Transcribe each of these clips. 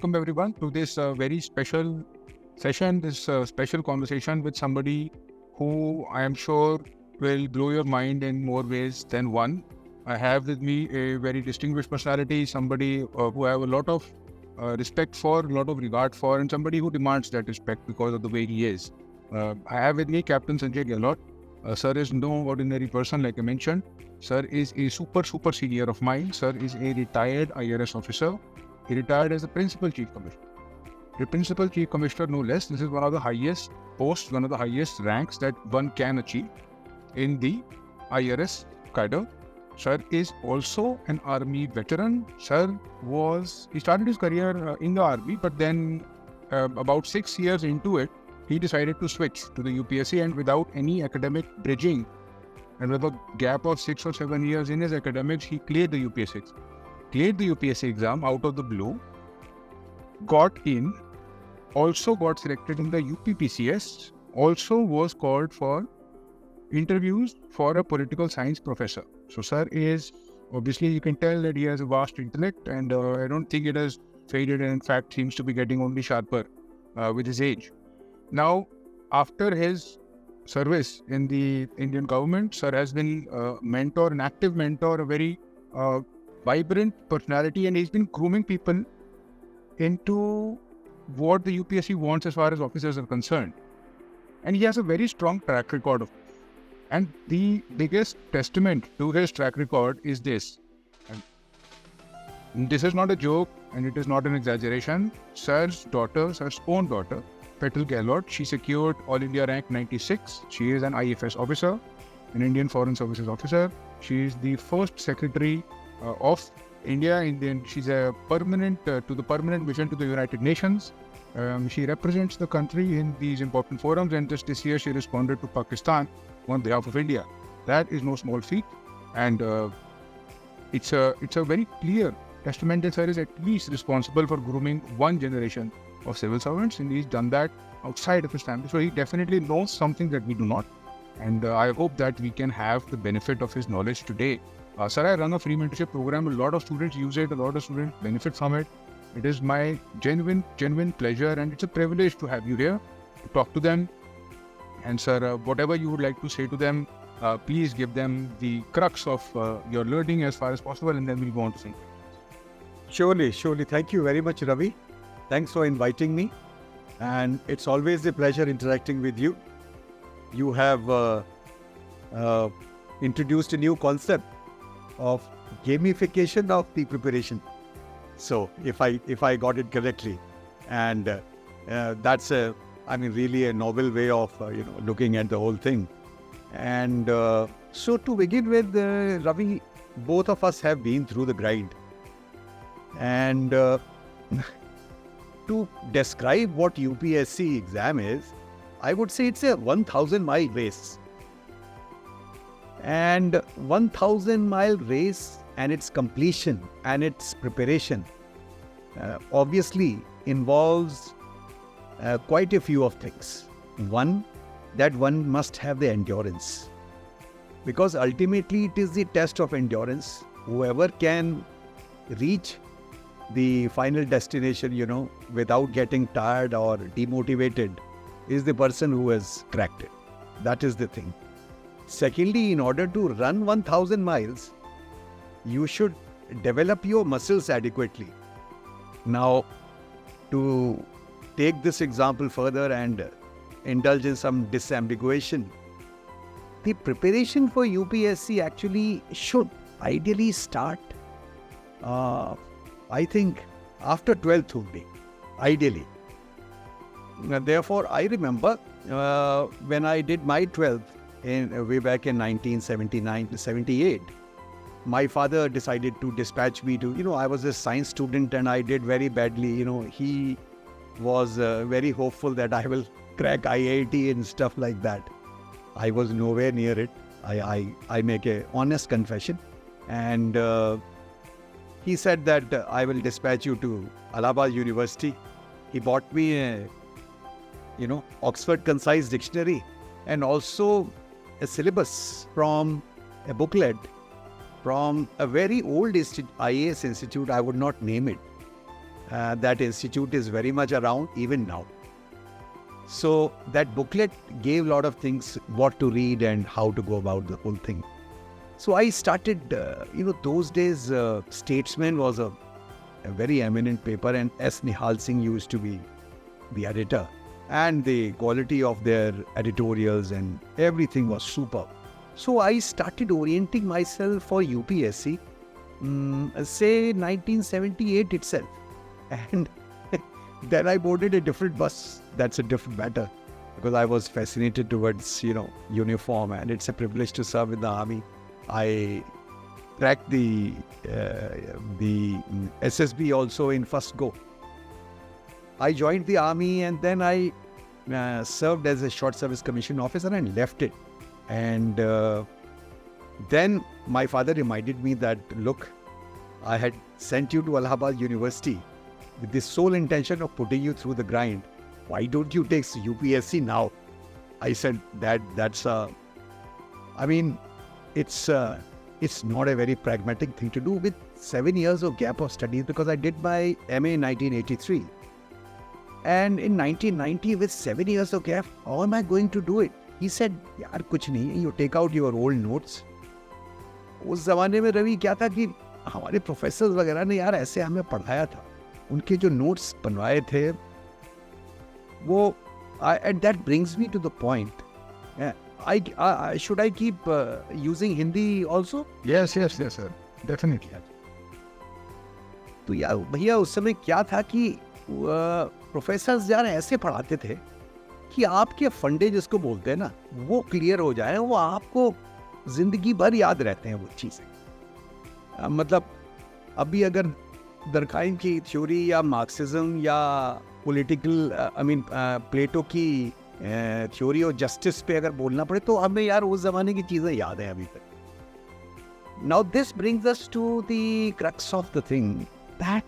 welcome everyone to this very special session, this special conversation with somebody who I am sure will blow your mind in more ways than one. I have with me a very distinguished personality, somebody who I have a lot of respect for, a lot of regard for, and somebody who demands that respect because of the way he is. I have with me Captain Sanjay Gehlot. Sir is no ordinary person, like I mentioned. Sir is a super senior of mine. Sir is a retired IRS officer. He retired as the Principal Chief Commissioner. The Principal Chief Commissioner, no less. This is one of the highest posts, one of the highest ranks that one can achieve in the IRS cadre. Sir is also an army veteran. He started his career in the army, but then about 6 years into it, he decided to switch to the UPSC, and without any academic bridging and with a gap of 6 or 7 years in his academics, he cleared the UPSC exam. Cleared the UPSC exam out of the blue, got in, also got selected in the UPPCS, also was called for interviews for a political science professor. So sir is, obviously you can tell that he has a vast intellect, and I don't think it has faded, and in fact seems to be getting only sharper with his age. Now, after his service in the Indian government, sir has been a mentor, an active mentor, a very vibrant personality, and he's been grooming people into what the UPSC wants as far as officers are concerned. And he has a very strong track record of it. And the biggest testament to his track record is this. And this is not a joke, and it is not an exaggeration. Sir's own daughter, Petal Gehlot, she secured All India rank 96. She is an IFS officer, an Indian Foreign Services officer. She is the first secretary of India. She's a permanent to the permanent mission to the United Nations. She represents the country in these important forums, and just this year she responded to Pakistan on behalf of India. That is no small feat, and it's a very clear testament that sir is at least responsible for grooming one generation of civil servants, and he's done that outside of his family. So he definitely knows something that we do not, and I hope that we can have the benefit of his knowledge today. Sir, I run a free mentorship program. A lot of students use it. A lot of students benefit from it. It is my genuine pleasure, and it's a privilege to have you here to talk to them. And sir, whatever you would like to say to them, please give them the crux of your learning as far as possible, and then we'll go on to think. Surely. Thank you very much, Ravi. Thanks for inviting me. And it's always a pleasure interacting with you. You have introduced a new concept of gamification of the preparation. So if I got it correctly, and that's really a novel way of looking at the whole thing. And so to begin with, Ravi, both of us have been through the grind, and to describe what UPSC exam is, I would say it's a 1,000-mile race. And 1,000-mile race and its completion and its preparation obviously involves quite a few of things. One, that one must have the endurance, because ultimately it is the test of endurance. Whoever can reach the final destination, without getting tired or demotivated, is the person who has cracked it. That is the thing. Secondly, in order to run 1,000 miles, you should develop your muscles adequately. Now, to take this example further and indulge in some disambiguation, the preparation for UPSC actually should ideally start, I think, after 12th only, ideally. Therefore, I remember when I did my 12th, way back in 1979 to 78, my father decided to dispatch me to, I was a science student and I did very badly. He was very hopeful that I will crack IIT and stuff like that. I was nowhere near it. I make a honest confession. And he said that I will dispatch you to Allahabad University. He bought me a, Oxford Concise Dictionary, and also a syllabus from a booklet from a very old IAS institute. I would not name it. That institute is very much around even now. So that booklet gave a lot of things, what to read and how to go about the whole thing. So I started, those days Statesman was a very eminent paper, and S. Nihal Singh used to be the editor. And the quality of their editorials and everything was superb. So I started orienting myself for UPSC, say 1978 itself. And then I boarded a different bus. That's a different matter, because I was fascinated towards, uniform, and it's a privilege to serve in the army. I cracked the SSB also in first go. I joined the army, and then I served as a short service commission officer and left it. And then my father reminded me that, look, I had sent you to Allahabad University with the sole intention of putting you through the grind. Why don't you take UPSC now? I said it's not a very pragmatic thing to do with 7 years of gap of studies, because I did my MA in 1983. And in 1990, with 7 years of gap, how am I going to do it? He said, yaar kuch nahi, you take out your old notes. उस ज़माने में रवि क्या था कि हमारे professors वगैरह ने यार ऐसे हमें पढ़ाया था, उनके जो नोट्स बनवाए थे वो, and that brings me to the point. Should I keep using Hindi also? Yes, sir. Definitely. तो यार भैया उस समय क्या था कि प्रोफेसर्स यार ऐसे पढ़ाते थे कि आपके फंडे जिसको बोलते हैं ना, वो क्लियर हो जाए, वो आपको जिंदगी भर याद रहते हैं वो चीज़ें। मतलब अभी अगर दरकाइम की थ्योरी या मार्क्सिज्म या पॉलिटिकल प्लेटो की थ्योरी ऑफ जस्टिस पे अगर बोलना पड़े तो हमें यार उस जमाने की चीज़ें याद हैं अभी तक। Now this brings us to the crux of the thing, that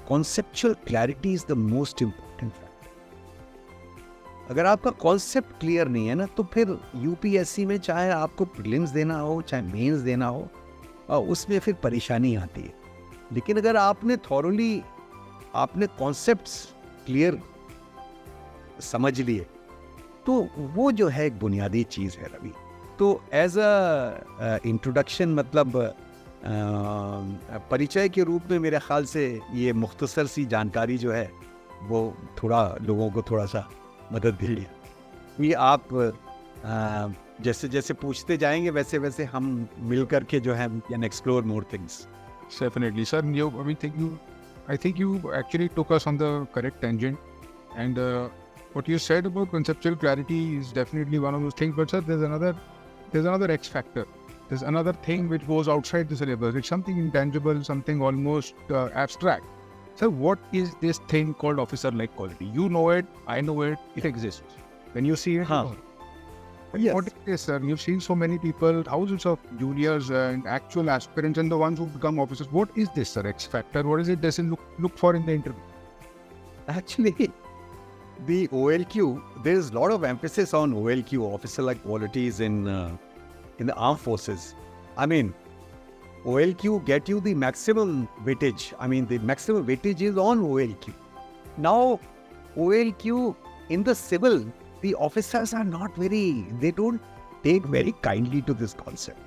conceptual clarity is the most important factor. अगर आपका कॉन्सेप्ट क्लियर नहीं है ना, तो फिर यूपीएससी में चाहे आपको प्रीलिम्स देना हो चाहे मेंस देना हो, उसमें फिर परेशानी आती है। लेकिन अगर आपने थॉरोली आपने कॉन्सेप्ट्स क्लियर समझ लिए, तो वो जो है एक बुनियादी चीज़ है रवि। तो एज अ इंट्रोडक्शन, मतलब परिचय के रूप में मेरे ख्याल से ये मुख्तसर सी जानकारी जो है वो थोड़ा लोगों को थोड़ा सा मदद दे रही। ये आप जैसे जैसे पूछते जाएंगे वैसे वैसे हम मिल करके जो है can explore more things. Definitely, sir. I think you actually took us on the correct tangent, and what you said about conceptual clarity is definitely one of those things. But sir, there's another X factor. There's another thing which goes outside the syllabus. It's something intangible, something almost abstract. Sir, what is this thing called officer-like quality? You know it, I know it. It exists. When you see it, Yes. What is this, sir? You've seen so many people, thousands of juniors and actual aspirants, and the ones who become officers. What is this, sir? X factor? What is it doesn't look for in the interview? Actually, the OLQ, there is a lot of emphasis on OLQ, officer-like qualities in the armed forces. I mean, OLQ get you the maximum weightage. I mean, the maximum weightage is on OLQ. Now, OLQ in the civil, the officers are not they don't take very kindly to this concept.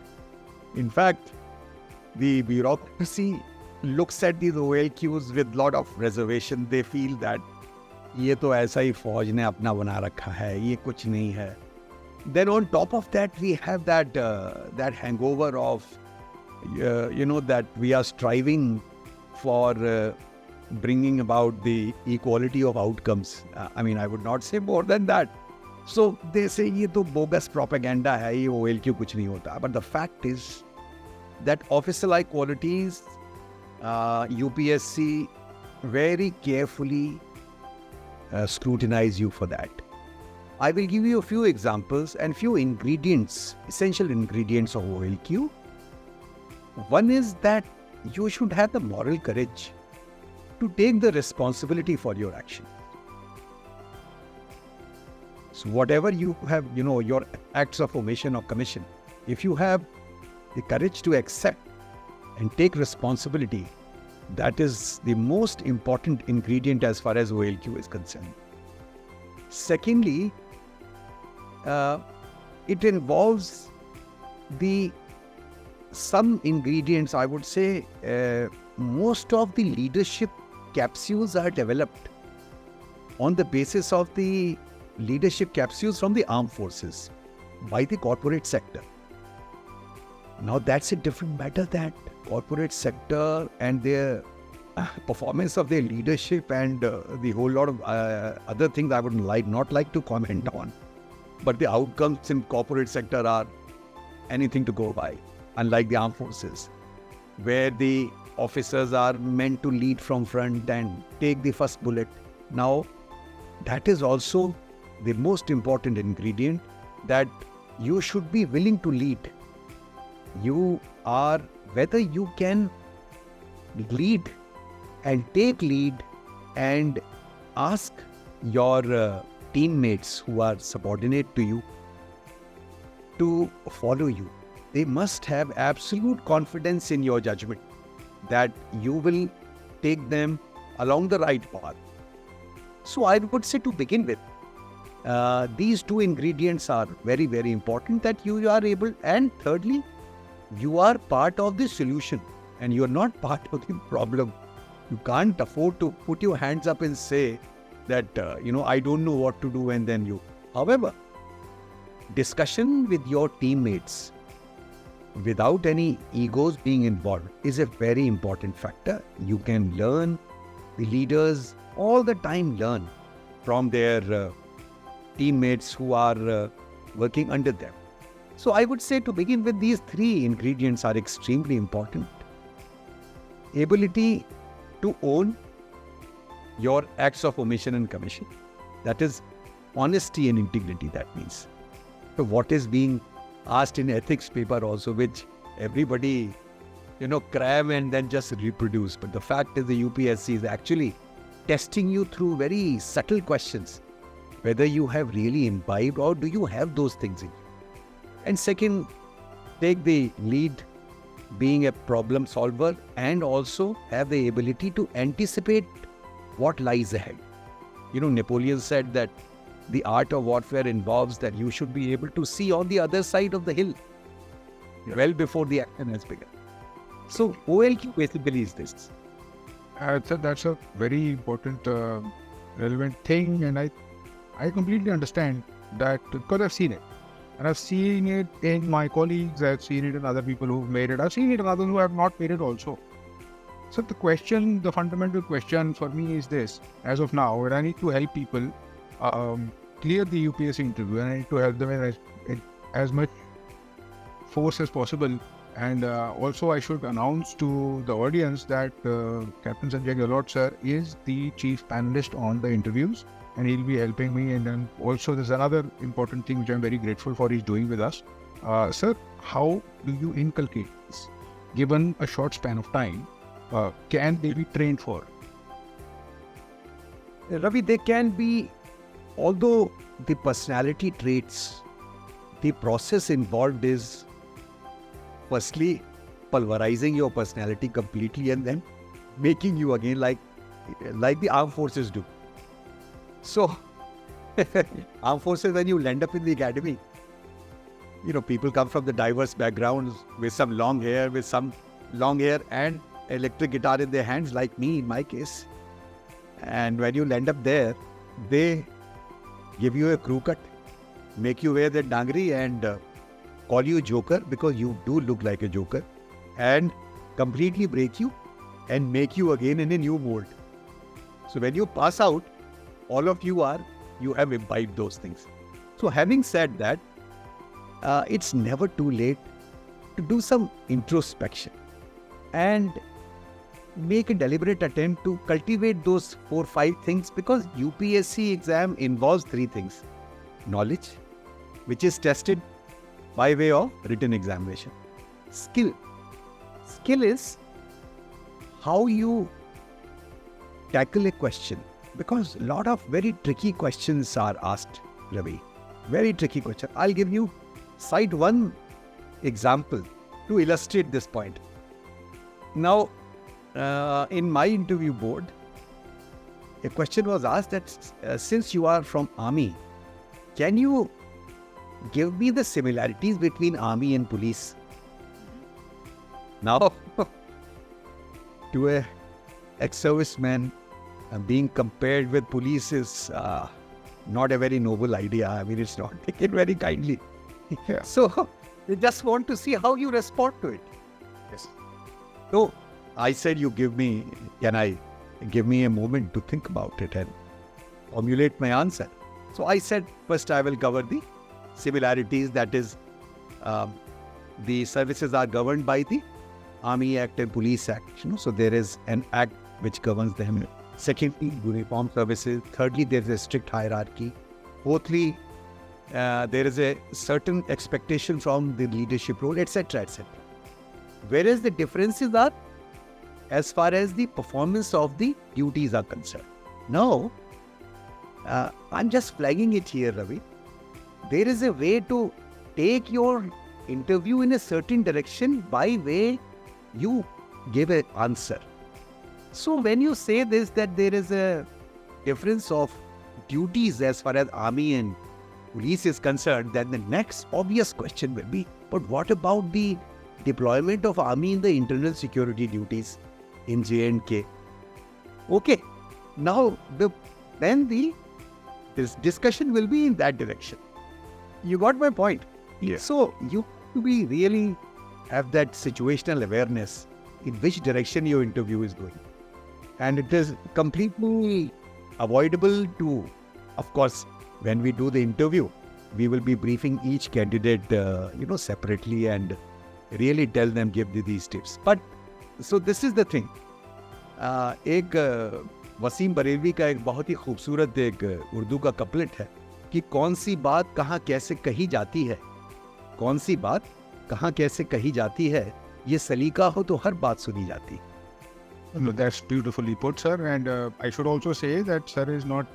In fact, the bureaucracy looks at these OLQs with lot of reservation. They feel that ये तो ऐसा ही फौज ने अपना बना रखा है, ये कुछ नहीं है. Then on top of that, we have that hangover of, that we are striving for bringing about the equality of outcomes. I mean, I would not say more than that. So they say ये तो bogus propaganda है, ये OLQ कुछ नहीं होता. But the fact is that officer-like qualities, UPSC very carefully scrutinize you for that. I will give you a few examples and few ingredients, essential ingredients of OLQ. One is that you should have the moral courage to take the responsibility for your action. So whatever you have, your acts of omission or commission, if you have the courage to accept and take responsibility, That is the most important ingredient as far as OLQ is concerned. Secondly, it involves some ingredients. I would say most of the leadership capsules are developed on the basis of the leadership capsules from the armed forces by the corporate sector. Now that's a different matter, that corporate sector and their performance of their leadership and the whole lot of other things I would not like to comment on. But the outcomes in corporate sector are anything to go by, unlike the armed forces, where the officers are meant to lead from front and take the first bullet. Now, that is also the most important ingredient, that you should be willing to lead. Whether you can lead and take lead and ask your teammates who are subordinate to you to follow you. They must have absolute confidence in your judgment that you will take them along the right path. So I would say, to begin with, these two ingredients are very, very important, that you are able, and thirdly, you are part of the solution and you are not part of the problem. You can't afford to put your hands up and say that, I don't know what to do, and then you. However, discussion with your teammates without any egos being involved is a very important factor. You can learn. The leaders all the time learn from their teammates who are working under them. So I would say, to begin with, these three ingredients are extremely important. Ability to own your acts of omission and commission. That is honesty and integrity, that means. So what is being asked in ethics paper also, which everybody, cram and then just reproduce. But the fact is, the UPSC is actually testing you through very subtle questions, whether you have really imbibed or do you have those things in you. And second, take the lead, being a problem solver, and also have the ability to anticipate what lies ahead. Napoleon said that the art of warfare involves that you should be able to see on the other side of the hill well before the action has begun. So OLQ basically is this. That's a very important, relevant thing, and I completely understand that, because I've seen it. And I've seen it in my colleagues, I've seen it in other people who've made it, I've seen it in others who have not made it also. So the fundamental question for me is this: as of now, when I need to help people clear the UPSC interview, and I need to help them in as much force as possible. And also I should announce to the audience that Captain Sanjay Gehlot sir is the chief panelist on the interviews, and he'll be helping me. And then also there's another important thing which I'm very grateful for he's doing with us. Sir, how do you inculcate this? Given a short span of time, can they be trained for? Ravi, they can be, although the personality traits, the process involved is firstly pulverizing your personality completely and then making you again like the armed forces do. So, armed forces, when you land up in the academy, people come from the diverse backgrounds with some long hair and electric guitar in their hands, like me in my case. And when you land up there, they give you a crew cut, make you wear the dangri, and call you Joker, because you do look like a Joker, and completely break you and make you again in a new mold. So when you pass out, all of you have imbibed those things. So having said that, it's never too late to do some introspection and make a deliberate attempt to cultivate those 4-5 things, because UPSC exam involves 3 things. Knowledge, which is tested by way of written examination. Skill is how you tackle a question, because a lot of very tricky questions are asked, Ravi. Very tricky question. I'll cite one example to illustrate this point. Now, in my interview board, a question was asked that since you are from Army, can you give me the similarities between Army and police? Now, to a ex-serviceman, being compared with police is not a very noble idea. I mean, it's not taken very kindly. Yeah. So, they just want to see how you respond to it. Yes. So, I said, can I give me a moment to think about it and formulate my answer? So, I said, first I will cover the similarities, that is, the services are governed by the Army Act and Police Act. So, there is an act which governs them. Secondly, uniform services. Thirdly, there is a strict hierarchy. Fourthly, there is a certain expectation from the leadership role, etc., etc. Whereas the differences are as far as the performance of the duties are concerned. Now, I'm just flagging it here, Ravi. There is a way to take your interview in a certain direction by way you give an answer. So when you say this, that there is a difference of duties as far as Army and Police is concerned, then the next obvious question will be, but what about the deployment of Army in the internal security duties in J&K? Okay, now this discussion will be in that direction. You got my point? Yeah. So you have to be really have that situational awareness in which direction your interview is going. And it is completely avoidable to, of course, when we do the interview, we will be briefing each candidate, separately and really tell them, give these tips. But, so this is the thing. एक वसीम बरेलवी का एक बहुत ही खूबसूरत एक उर्दू का couplet है कि कौन सी बात कहाँ कैसे कही जाती है, कौन सी बात कहाँ कैसे कही जाती है, ये सलीका हो तो हर बात सुनी जाती है. No, that's beautifully put, sir. And I should also say that sir is not,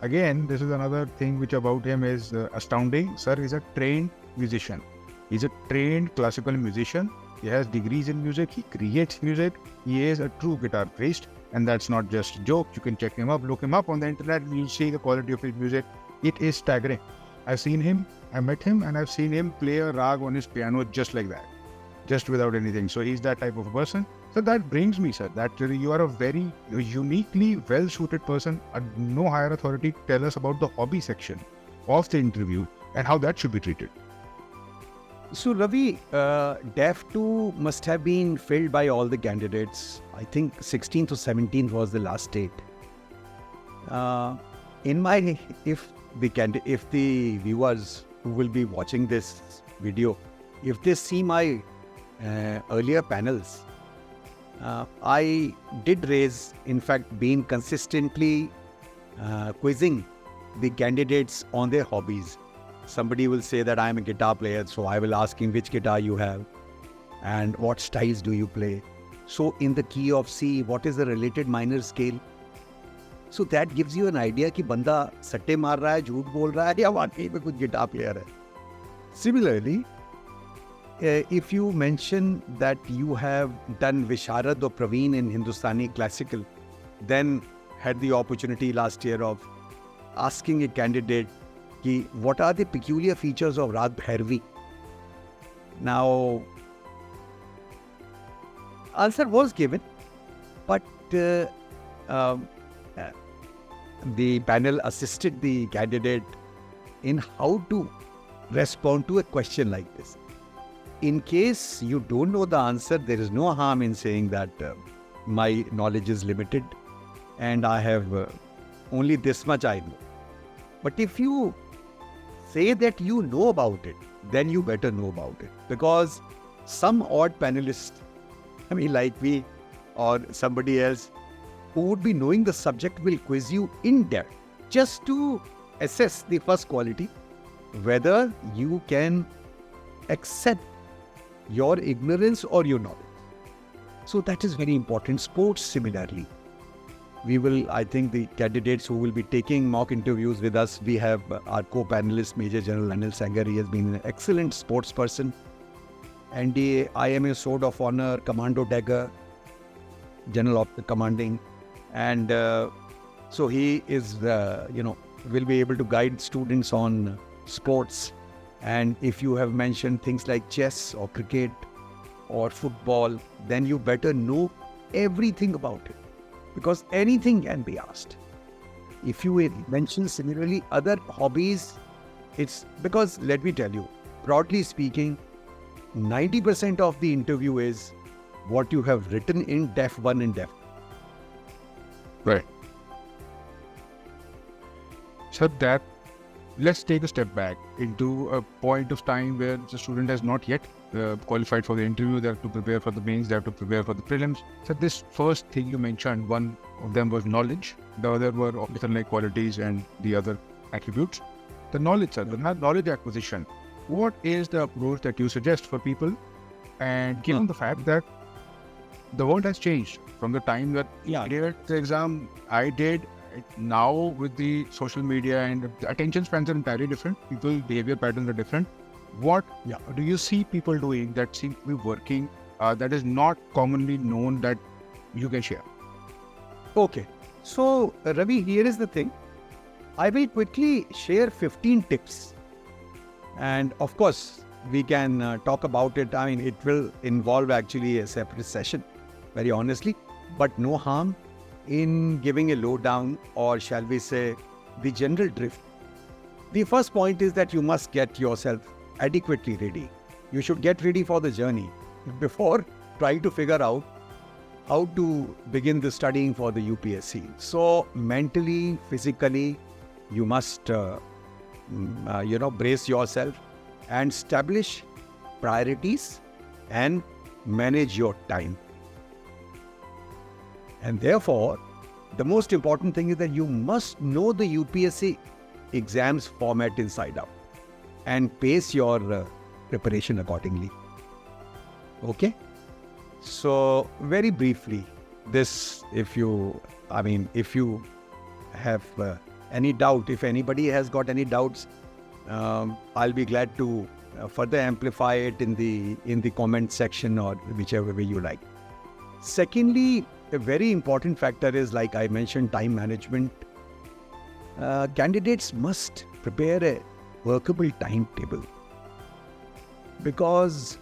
again, this is another thing which about him is astounding. Sir is a trained musician. He's a trained classical musician. He has degrees in music. He creates music. He is a true guitarist. And that's not just a joke. You can check him up, look him up on the internet. You'll see the quality of his music. It is staggering. I've seen him, I met him, and I've seen him play a rag on his piano just like that, just without anything. So he's that type of a person. So that brings me, sir, that you are a very uniquely well-suited person. No higher authority to tell us about the hobby section of the interview and how that should be treated. So Ravi, DEF 2 must have been filled by all the candidates. I think 16th or 17th was the last date. If the viewers who will be watching this video, if they see my earlier panels, I did raise, in fact, been consistently quizzing the candidates on their hobbies. Somebody will say that I am a guitar player, so I will ask him which guitar you have and what styles do you play. So in the key of C, what is the related minor scale? So that gives you an idea कि बंदा सट्टे मार रहा है, झूठ बोल रहा है या वाकई में कुछ गिटार प्लेयर है. Similarly, if you mention that you have done Visharad or Praveen in Hindustani classical, then had the opportunity last year of asking a candidate ki, what are the peculiar features of Rag Bhairavi? Now, answer was given, but the panel assisted the candidate in how to respond to a question like this. In case you don't know the answer, there is no harm in saying that my knowledge is limited and I have only this much I know. But if you say that you know about it, then you better know about it. Because some odd panelist, I mean like me or somebody else who would be knowing the subject will quiz you in depth just to assess the first quality, whether you can accept your ignorance or your knowledge. So that is very important. Sports similarly. We will, I think the candidates who will be taking mock interviews with us, we have our co-panelist Major General Anil Sanger. He has been an excellent sports person. NDA, IMA Sword of Honor, Commando Dagger. general commanding, and so he is, will be able to guide students on sports. And if you have mentioned things like chess or cricket or football, then you better know everything about it, because anything can be asked. If you mention similarly other hobbies, it's because, let me tell you, broadly speaking, 90% of the interview is what you have written in Def 1 and Def. Right. So that, let's take a step back into a point of time where the student has not yet qualified for the interview. They have to prepare for the mains, they have to prepare for the prelims. So this first thing you mentioned, one of them was knowledge, the other were officer-like qualities and the other attributes. The knowledge, sir, the knowledge acquisition. What is the approach that you suggest for people? And given the fact that the world has changed from the time that I did the exam, I did. Now with the social media and the attention spans are entirely different. People's behavior patterns are different. What do you see people doing that seems to be working that is not commonly known that you can share? Okay. So, Ravi, here is the thing. I will quickly share 15 tips. And of course, we can talk about it. I mean, it will involve actually a separate session, very honestly, but no harm in giving a lowdown, or shall we say, the general drift. The first point is that you must get yourself adequately ready. You should get ready for the journey before trying to figure out how to begin the studying for the UPSC. So mentally, physically, you must, brace yourself and establish priorities and manage your time. And therefore, the most important thing is that you must know the UPSC exams format inside out and pace your preparation accordingly. Okay? So, very briefly, this, if you have any doubt, if anybody has got any doubts, I'll be glad to further amplify it in the comment section or whichever way you like. Secondly, a very important factor is, like I mentioned, time management. Candidates must prepare a workable timetable, because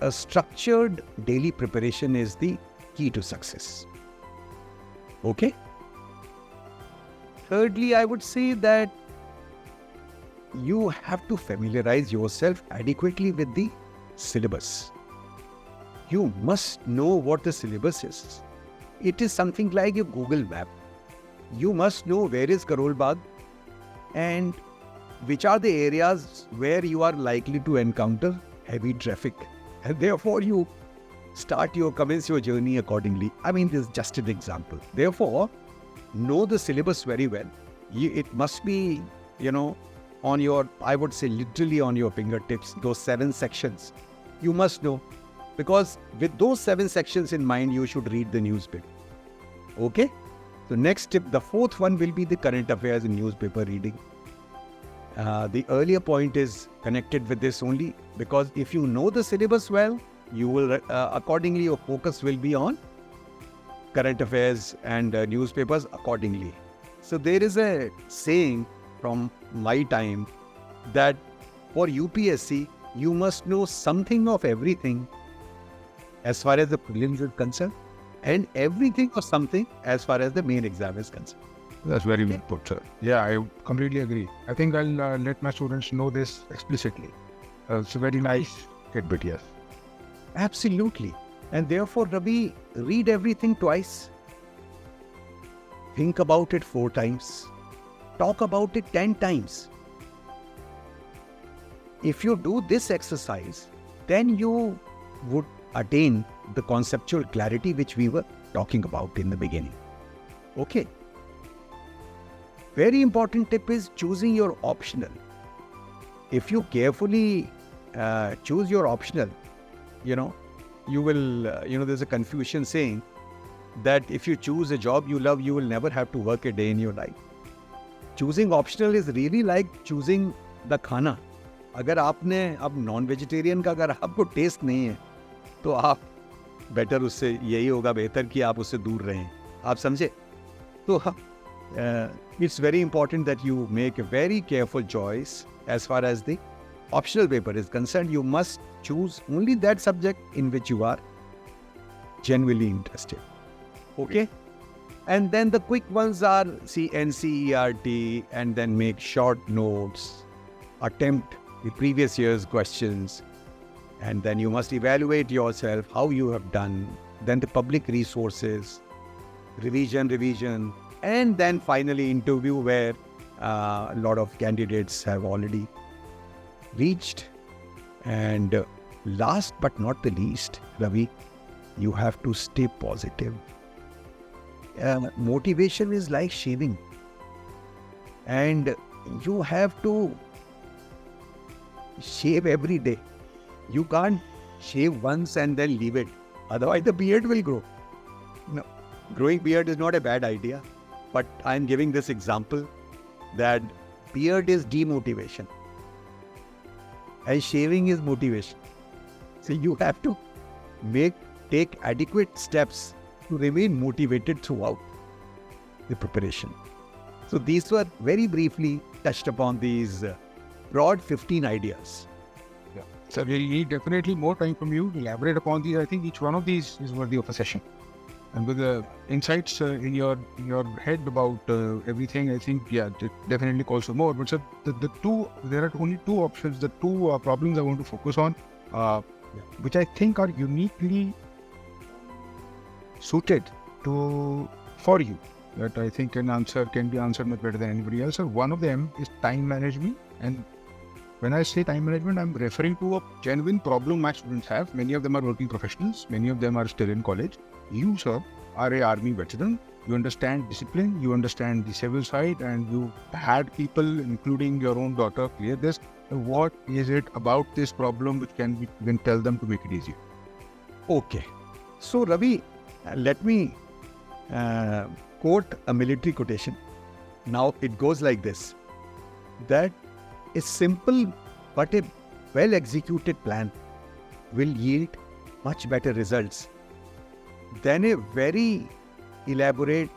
a structured daily preparation is the key to success. Okay? Thirdly, I would say that you have to familiarize yourself adequately with the syllabus. You must know what the syllabus is. It is something like a Google map. You must know where is Karol Bagh and which are the areas where you are likely to encounter heavy traffic. And therefore, you commence your journey accordingly. I mean, this is just an example. Therefore, know the syllabus very well. It must be, on your, I would say, literally on your fingertips, those 7 sections. You must know. Because with those 7 sections in mind, you should read the newspaper. Okay? So next tip, the fourth one will be the current affairs and newspaper reading. The earlier point is connected with this only because if you know the syllabus well, you will, accordingly, your focus will be on current affairs and newspapers accordingly. So there is a saying from my time that for UPSC, you must know something of everything as far as the prelims is concerned, and everything or something as far as the main exam is concerned. That's very well put, sir. Yeah, I completely agree. I think I'll let my students know this explicitly. It's a very nice tidbit, yes. Absolutely. And therefore, Ravi, read everything twice. Think about it 4 times. Talk about it 10 times. If you do this exercise, then you would attain the conceptual clarity which we were talking about in the beginning. Okay. Very important tip is choosing your optional. If you carefully choose your optional, you will, there's a Confucian saying that if you choose a job you love, you will never have to work a day in your life. Choosing optional is really like choosing the खाना. अगर आपने अब non vegetarian का अगर आपको test नहीं है तो आप बेटर उससे यही होगा, बेहतर कि आप उससे दूर रहें. आप समझे? तो it's very important that you make a very careful choice as far as the optional paper is concerned. You must choose only that subject in which you are genuinely interested. Okay? And then the quick ones are NCERT, and then make short notes, attempt the previous year's questions, and then you must evaluate yourself, how you have done, then the public resources, revision, and then finally interview, where a lot of candidates have already reached. And last but not the least, Ravi, you have to stay positive. Motivation is like shaving, and you have to shave every day. You can't shave once and then leave it, otherwise the beard will grow. No, growing beard is not a bad idea, but I'm giving this example that beard is demotivation and shaving is motivation. So you have to take adequate steps to remain motivated throughout the preparation. So these were very briefly touched upon, these broad 15 ideas. Yeah. So we need definitely more time from you to elaborate upon these. I think each one of these is worthy of a session. And with the insights in your head about everything, I think, yeah, it definitely calls for more. But sir, there are only two options, the two problems I want to focus on, which I think are uniquely suited for you, that I think can be answered much better than anybody else. So one of them is time management. And when I say time management, I'm referring to a genuine problem my students have. Many of them are working professionals. Many of them are still in college. You, sir, are a army veteran. You understand discipline. You understand the civil side, and you had people, including your own daughter, clear this. What is it about this problem which you can tell them to make it easier? Okay. So, Ravi, let me quote a military quotation. Now, it goes like this, that a simple but a well-executed plan will yield much better results than a very elaborate,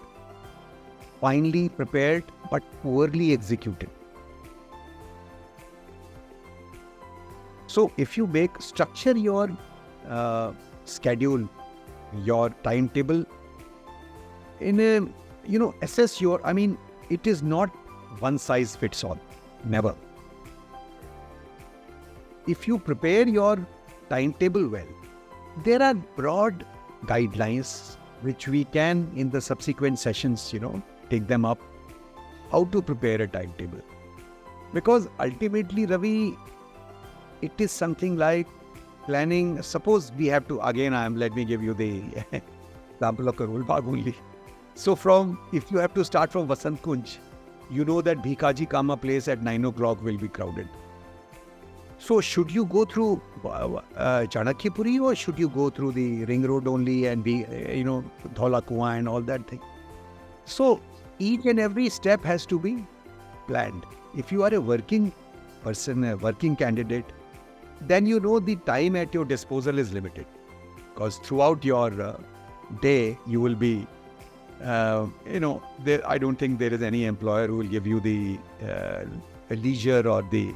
finely prepared but poorly executed. So, if you structure your schedule, your timetable in a, assess your, it is not one size fits all, never. If you prepare your timetable well, there are broad guidelines which we can, in the subsequent sessions, take them up, how to prepare a timetable. Because ultimately, Ravi, it is something like planning. Suppose we have to, again, let me give you the example of Karol Bagh only. So if you have to start from Vasant Kunj, you know that Bhikaji Kama place at 9 o'clock will be crowded. So should you go through Chanakyapuri, or should you go through the ring road only and be, Dhaula Kuan and all that thing? So each and every step has to be planned. If you are a working person, a working candidate, then you know the time at your disposal is limited. Because throughout your day, you will be, I don't think there is any employer who will give you the leisure or the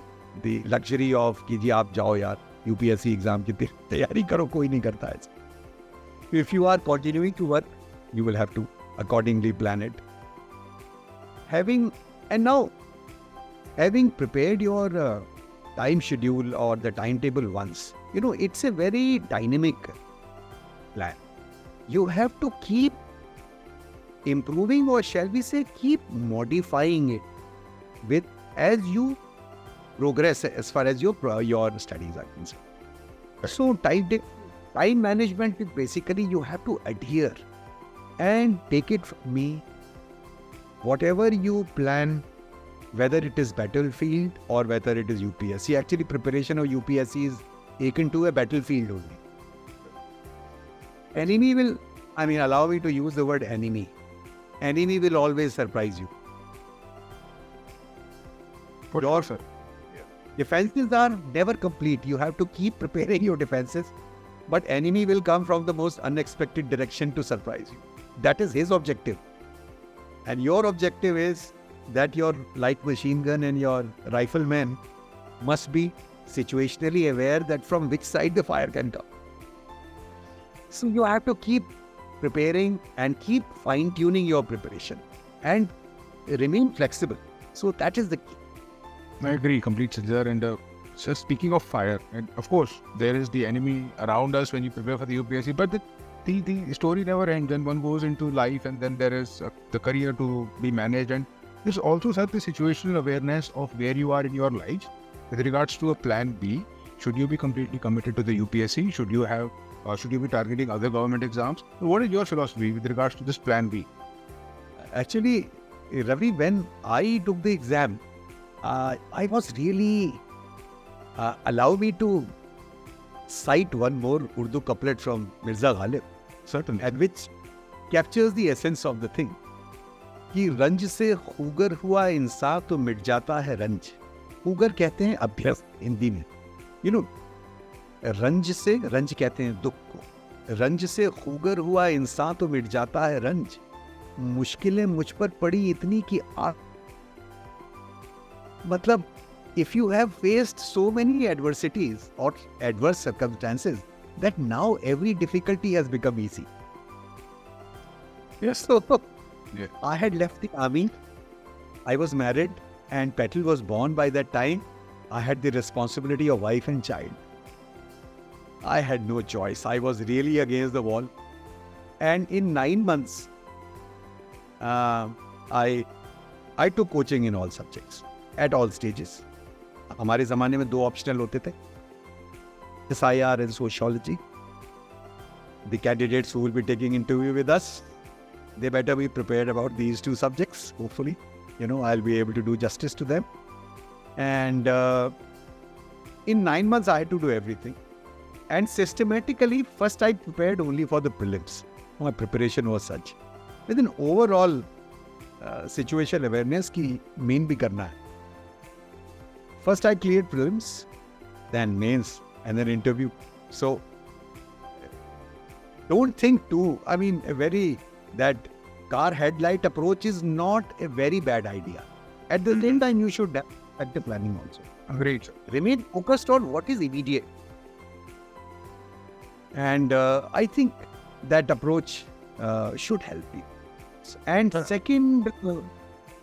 luxury of कि जी आप जाओ यार UPSC exam की तैयारी करो, कोई नहीं करता है. If you are continuing to work, you will have to accordingly plan it. Having prepared your time schedule or the timetable once, it's a very dynamic plan. You have to keep improving, or shall we say, keep modifying it as you progress as far as your studies are concerned. So time management is basically, you have to adhere, and take it from me, whatever you plan, whether it is battlefield or whether it is UPSC. Actually, preparation of UPSC is akin to a battlefield only. Enemy will, allow me to use the word enemy. Enemy will always surprise you. For sure, sir. Defenses are never complete. You have to keep preparing your defenses. but enemy will come from the most unexpected direction to surprise you. That is his objective. And your objective is that your light machine gun and your rifleman must be situationally aware that from which side the fire can come. So you have to keep preparing and keep fine-tuning your preparation and remain flexible. So that is the key. I agree completely there. And so speaking of fire, and of course, there is the enemy around us when you prepare for the UPSC, but the story never ends. Then one goes into life, and then there is the career to be managed. And there's also such the situational awareness of where you are in your life with regards to a plan B. Should you be completely committed to the UPSC? Should you be targeting other government exams? What is your philosophy with regards to this plan B? Actually, Ravi, when I took the exam, I was really allow me to cite one more Urdu couplet from Mirza Ghalib, Certainly. and which captures the essence of the thing. कि रंज से खूगर हुआ इंसान तो मिट जाता है रंज. खूगर कहते हैं अभ्यस्त हिंदी में. You know, रंज कहते हैं दुख को. रंज से खूगर हुआ इंसान तो मिट जाता है रंज. मुश्किलें मुझ पर पड़ी इतनी कि मतलब if you have faced so many adversities or adverse circumstances that now every difficulty has become easy. Yes. So Yeah. I had left the army. I was married and Petal was born by that time. I had the responsibility of wife and child. I had no choice. I was really against the wall. And in 9 months, I took coaching in all subjects, at all stages. हमारे ज़माने में 2 optional होते थे, SIR and sociology. The candidates who will be taking interview with us, they better be prepared about these 2 subjects. Hopefully, I'll be able to do justice to them. And in 9 months, I had to do everything. And systematically, first I prepared only for the prelims. My preparation was such. With an overall situation awareness ki main bhi karna hai. First I cleared prelims, then mains, and then interview. So don't think that car headlight approach is not a very bad idea. At the same time, you should have effective planning also. Great. Remain focused on what is immediate. And I think that approach should help you. And second,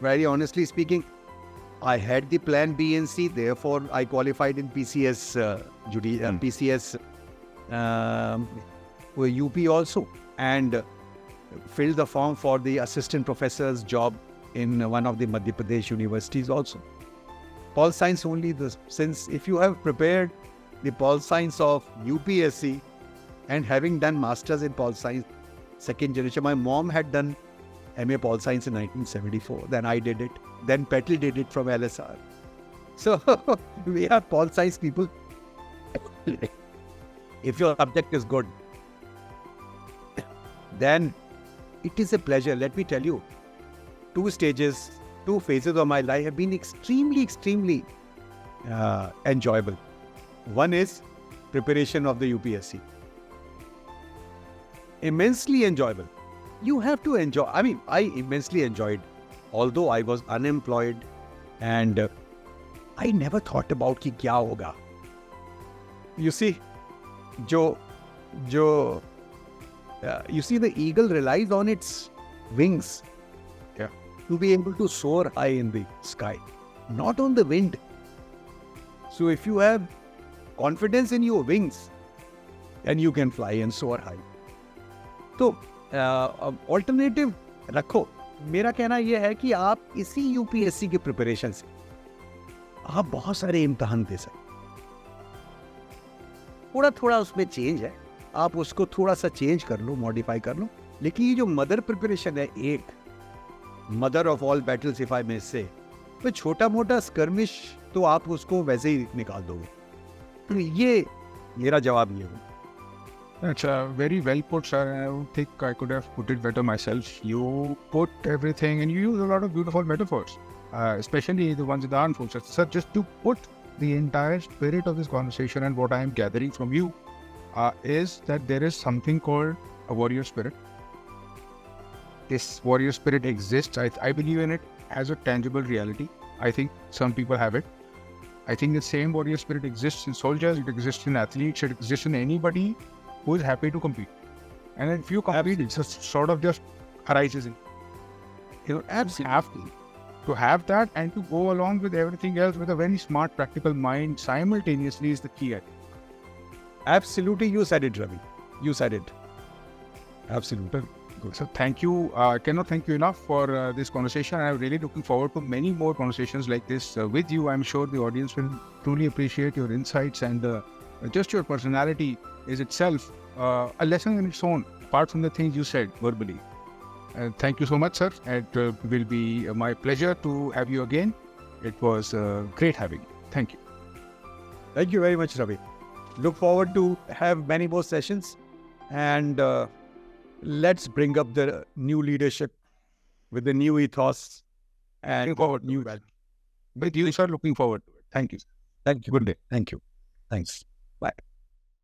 very honestly speaking, I had the plan B and C, therefore I qualified in PCS, PCS UP also, and filled the form for the assistant professor's job in one of the Madhya Pradesh universities also. Pol Science only, since if you have prepared the Pol Science of UPSC and having done masters in Pol Science, second generation, my mom had done MA Pol Science in 1974, then I did it, then Petal did it from LSR. So we are Pol Science people. If your subject is good, then it is a pleasure. Let me tell you, 2 phases of my life have been extremely enjoyable. One is preparation of the UPSC. Immensely enjoyable. You have to enjoy. I immensely enjoyed, although I was unemployed and I never thought about ki kya hoga. You see, you see, the eagle relies on its wings to be able to soar high in the sky, not on the wind. So if you have confidence in your wings, then you can fly and soar high. तो alternative रखो. मेरा कहना यह है कि आप इसी UPSC के प्रिपरेशन से आप बहुत सारे इम्तहान दे सकते. थोड़ा उसमें चेंज है, आप उसको थोड़ा सा चेंज कर लो, मॉडिफाई कर लो. लेकिन ये जो मदर प्रिपरेशन है, एक mother of all battles if I may say, तो छोटा मोटा स्कर्मिश तो आप उसको वैसे ही निकाल दोगे. तो ये मेरा जवाब ये है. That's very well put, sir. I don't think I could have put it better myself. You put everything and you use a lot of beautiful metaphors, especially the ones in the armed forces. Sir, just to put the entire spirit of this conversation and what I am gathering from you is that there is something called a warrior spirit. This warrior spirit exists. I believe in it as a tangible reality. I think some people have it. I think the same warrior spirit exists in soldiers, it exists in athletes, it exists in anybody who is happy to compete. And if you compete, it just sort of just arises in. Have to have that and to go along with everything else with a very smart, practical mind simultaneously is the key, I think. Absolutely, you said it, Ravi. You said it. Absolutely. Good. So thank you. I cannot thank you enough for this conversation. I'm really looking forward to many more conversations like this with you. I'm sure the audience will truly appreciate your insights, and just your personality is itself a lesson in its own, apart from the things you said verbally. Thank you so much, sir. It will be my pleasure to have you again. It was great having you. Thank you. Thank you very much, Ravi. Look forward to have many more sessions, and let's bring up the new leadership with the new ethos and Looking forward new to it. values. With you, sir, looking forward to it. Thank you. Thank you. Good day. Thank you. Thanks. Bye.